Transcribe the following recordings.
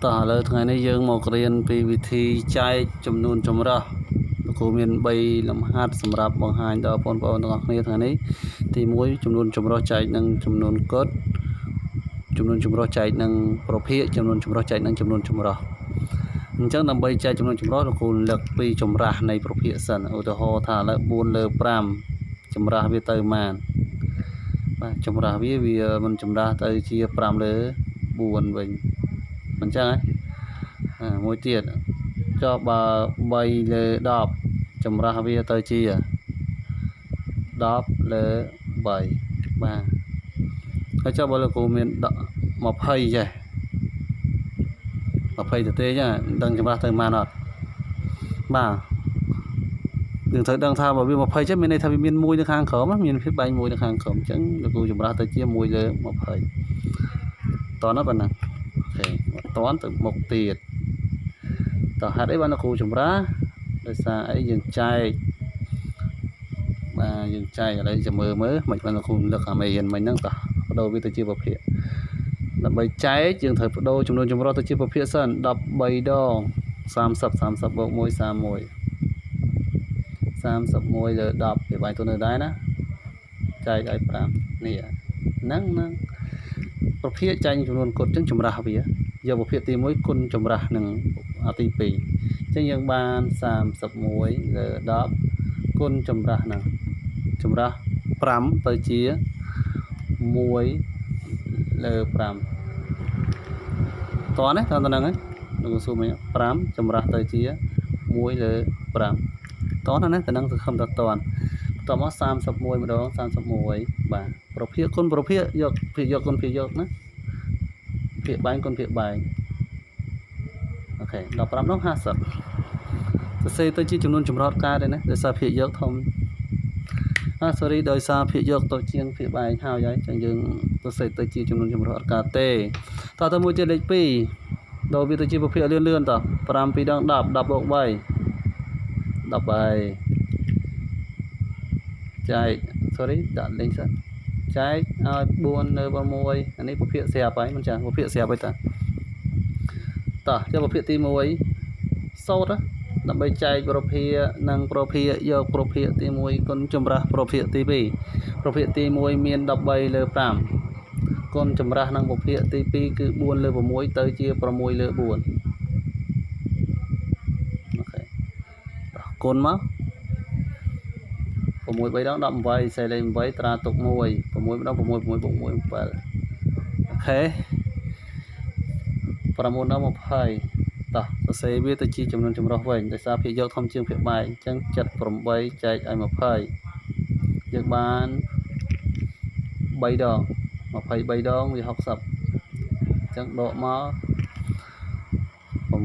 តោះឥឡូវថ្ងៃនេះយើងមករៀនពីវិធីចែកចំនួនចម្រោះលោកគ្រូមាន3លំហាត់សម្រាប់បង្ហាញដល់បងប្អូនទាំងអស់គ្នាថ្ងៃនេះទី1ចំនួនចម្រោះចែកនឹងចំនួនកត់ចំនួនចម្រោះចែកនឹងប្រភេទចំនួនចម្រោះចែកនឹងចំនួនចម្រោះអញ្ចឹងដើម្បីចែកចំនួនចម្រោះលោកគ្រូលើកពីចម្រាស់នៃប្រភេទសិនឧទាហរណ៍ថាឥឡូវ4លើ5ចម្រាស់វាទៅប៉ុន្មានបាទចម្រាស់វាមិនចម្រាស់ទៅជា5លើ4វិញមិនចឹងហ៎មួយទៀតចុះបើ3លើ10ចម្រាស់វាទៅជា10លើ3បាទហើយចុះបើលោកគ្រូមាន20ចេះ20ទៅទេចឹងដឹងចម្រាស់ទៅប៉ុន្មានអត់បាទយើងត្រូវដឹងថាបើវា20ចេះមានន័យថាវាមាន1នៅខាងក្រោមមានភាពបែង1នៅខាងក្រោមអញ្ចឹងលោកគ្រូចម្រាស់ទៅជា1លើ20តោះណាប៉ុណ្ណឹងអូខេតន់ទៅមុខទៀតតើហេតុអីបានលោកគ្រូចម្រាស់ដោយសារអីយើងចែកបាទយើងចែកឥឡូវចាំមើលមិនបានលោកគ្រូលើកអាមេរៀនមិញហ្នឹងតោះបដូរវាទៅជាប្រភេទដើម្បីចែកយើងត្រូវបដូរចំនួនចម្រោះទៅជាប្រភេទសិន13ដង30បូក1 31លើ10វាបែរទៅនៅដែរណាចែកឲ្យ5នេះហ្នឹងប្រភេទចែកចំនួនគុណចឹងចម្រាស់វាយកប្រភេទទី1គុណចម្រាស់នឹងទី2អញ្ចឹងយើងបាន31លើ10គុណចម្រាស់នឹងចម្រាស់5ទៅជា1លើ5តោះណាតើហ្នឹងហ្នឹងលោកស៊ូមិញ5ចម្រាស់ទៅជា1លើ5តោះណាទៅហ្នឹងសង្ឃឹមថាតន់បន្ទាប់មក31ម្ដង31បាទប្រភេទគុណប្រភេទយកភាគយកគុណភាគយកណាភាគបែងគុណភាគបែងអូខេ15ដង50សរសេរទៅជាចំនួនចម្រោះកើតទេណាដោយសារភាគយកធំsorry ដោយសារភាគយកទៅជាងភាគបែងហើយចឹងយើងសរសេរទៅជាចំនួនចម្រោះអត់កើតទេតទៅមួយទៀតលេខ2ដល់វាទៅជាប្រភេទលឿនត5 2ដង10 10បូក3 13ចែក sorry ដាក់លេខសិនចែកឲ្យ4លើ6អានេះប្រភេទស្រាប់ហើយមិនចាប្រភេទស្រាប់ហើយតាតោះចុះប្រភេទទី1សូត្រដើម្បីចែកប្រភេទនិងប្រភេទយកប្រភេទទី1គុណចម្រាស់ប្រភេទទី2ប្រភេទទី1មាន13លើ5គុណចម្រាស់នឹងប្រភេទទី2គឺ4លើ6ទៅជា6លើ4អូខេគុណមក6 3ដង18សេលេខ8ត្រាទុក1 6ម្ដង6 6បូក1 7អូខេ9ដល់20តោះសរសេរវាទៅជាចំនួនចម្រោះវិញដោយសារភាគយកធំជាងភាគបែងអញ្ចឹង78ចែកឲ្យ20យើងបាន3ដង23ដងវា60អញ្ចឹងដកមក8 1អ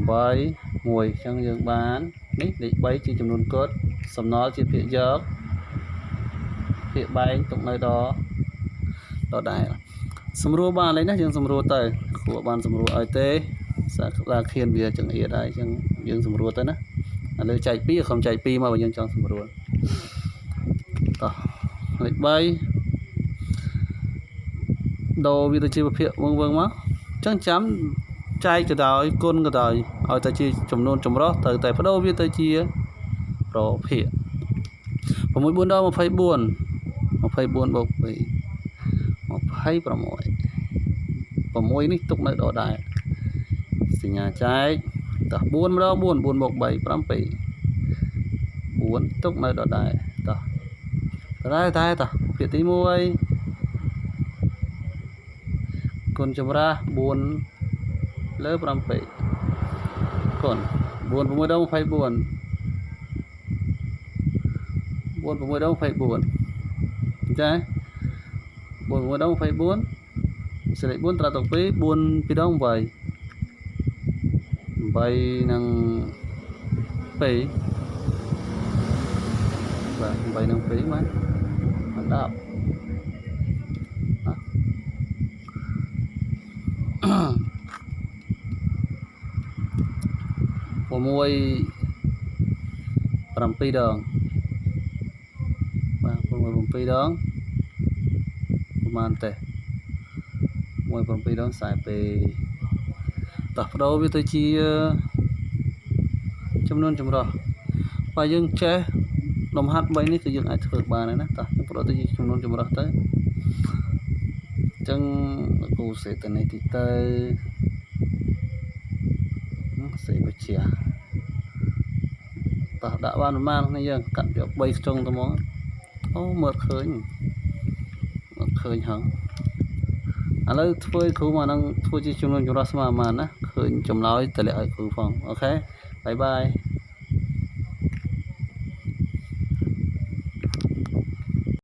ញ្ចឹងយើងបាននេះលេខ3ជាចំនួនកត់សំណល់ជាភាគយកភាគបែងទុកនៅដល់ដែរសម្រួលបានឡើយណាយើងសម្រួលទៅគ្រូបានសម្រួលឲ្យទេសាក្តាខៀនវាចង្អៀតហើយអញ្ចឹងយើងសម្រួលទៅណាឥឡូវចែក2ខំចែក2មកបើយើងចង់សម្រួលតោះលេខ3ដូរវាទៅជាប្រភេទវឹងមកអញ្ចឹងចាំចែកក៏ដោយគុណក៏ដោយឲ្យទៅជាចំនួនចម្រោះត្រូវតែបដូរវាទៅជាប្រភេទ6 4ដល់24 24បូក2 26 6នេះទុកនៅដល់ដែរសញ្ញាចែកតោះ4ម្ដង4 4បូក3 7 4ទុកនៅដល់ដែរតោះតែតោះភាគទី1គុណចម្រាស់4លើ7គុណ4 6ដង24 4 6ដង24ចា4 6ដង24សេលេខ4ត្រាទុក2 4 2ដង8 8និង2បាទ8និង2បាទ10 6 7 ដងបាទ6 7ដងប្រហែលទេ1 7ដង42ត តោះបដូរវាទៅជាចំនួនចម្រោះបើយើងចេះលំហាត់3នេះគឺយើងអាចធ្វើបានហើយណាតោះយើងបដូរទៅជាចំនួនចម្រោះទៅអញ្ចឹងគូសេតនេះទីទៅសេបជាតោះដាក់បានប្រហែលនេះយើងកាត់យក3ខ្ទង់ទៅមកអូមើលឃើញហឹងឥឡូវធ្វើគ្រូមកនឹងធ្វើជាចំនួនចម្រោះស្មើប៉ុន្មានណាឃើញចម្លើយតម្លាក់ឲ្យគ្រូផងអូខេបាយបាយ